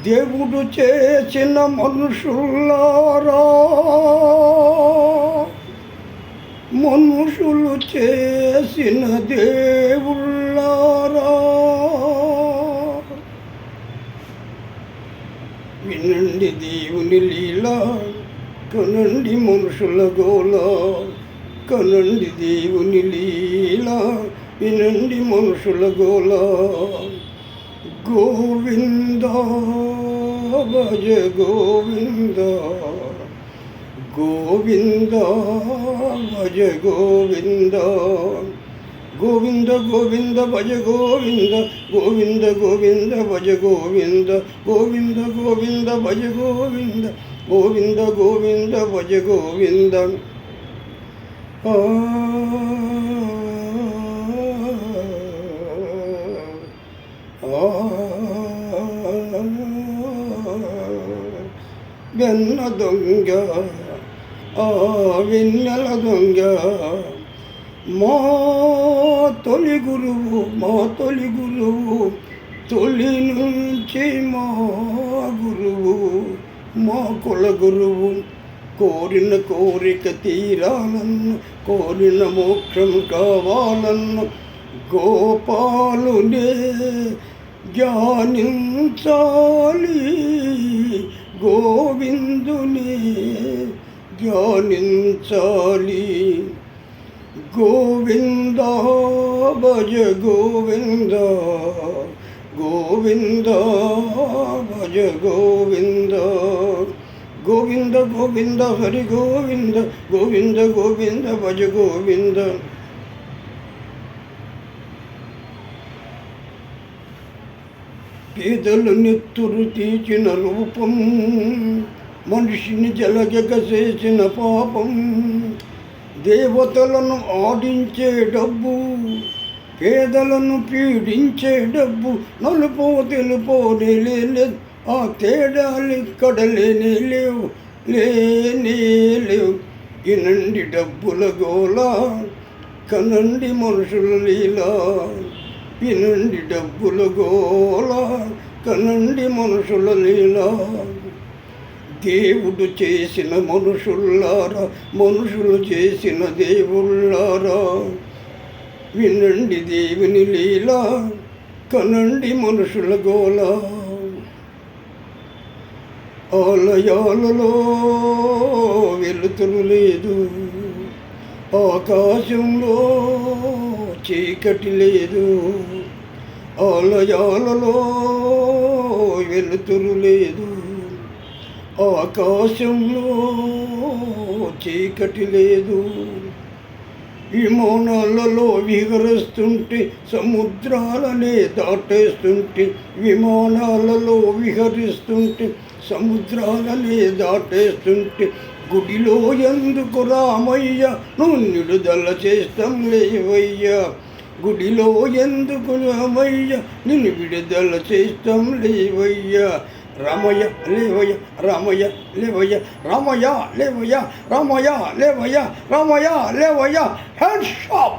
దేవుడు చేసిన మనుషులారా, మనుషులు చేసిన దేవుళ్ళారా, వినండి దేవుని లీలా, కనండి మనుషుల గోల. కనండి దేవుని లీలా, వినండి మనుషుల గోల. గోవింద భజ గోవింద, గోవింద భజ గోవింద. గోవింద గోవింద భజ గోవింద, గోవింద గోవింద భజ గోవింద. గోవింద గోవింద భజ గోవింద, గోవింద గోవింద భజ గోవింద. వెన్న దొంగ, వెన్నెల దొంగ, మా తొలి గురువు, మా తొలి గురువు, తొలి నుంచి మా గురువు, మా కుల గురువు. కోరిన కోరిక తీరాలన్ను, కోరిన మోక్షం కావాలన్ను, గోపాలునే ధ్యానించాలి, గోవిందుని ధ్యానించాలి. గోవింద భజ గోవింద, గోవింద భజ గోవింద. గోవింద గోవింద హరి గోవింద, గోవింద గోవింద భజ గోవింద. పేదలు నెత్తురు తీసిన రూపం, మనిషిని జలగసేసిన పాపం. దేవతలను ఆడించే డబ్బు, పేదలను పీడించే డబ్బు. నలుపో తెలుపో లేదు, ఆ తేడాలు ఇక్కడ లేనే లేవు, లేనే లేవు. ఇనండి డబ్బుల గోల, కనండి మనుషుల లీలా. వినండి డబ్బుల గోల, కనండి మనుషుల లీలా. దేవుడు చేసిన మనుషుల్లారా, మనుషులు చేసిన దేవుళ్ళారా, వినండి దేవుని లీలా, కనండి మనుషుల గోల. ఆలయాలలో వెలుతురు లేదు, ఆకాశంలో చీకటి లేదు. ఆలయాలలో వెలుతురు లేదు, ఆకాశంలో చీకటి లేదు. విమానాలలో విహరిస్తుంటే సముద్రాలనే దాటేస్తుంటే, విమానాలలో విహరిస్తుంటే సముద్రాలనే దాటేస్తుంటే, గుడిలో ఎందుకు రామయ్య నువ్వు నిడుదల చేస్తాం లేవయ్యా. గుడిలో ఎందుకు రామయ్య నిన్ను విడుదల చేస్తాం లేవయ్యా. రామయ్య లేవయ్య, రామయ్య లేవయ్య, రామయ్య లేవయ్య, రామయ్య లేవయ్య, రామయ్య లేవయ్య. Hand shop.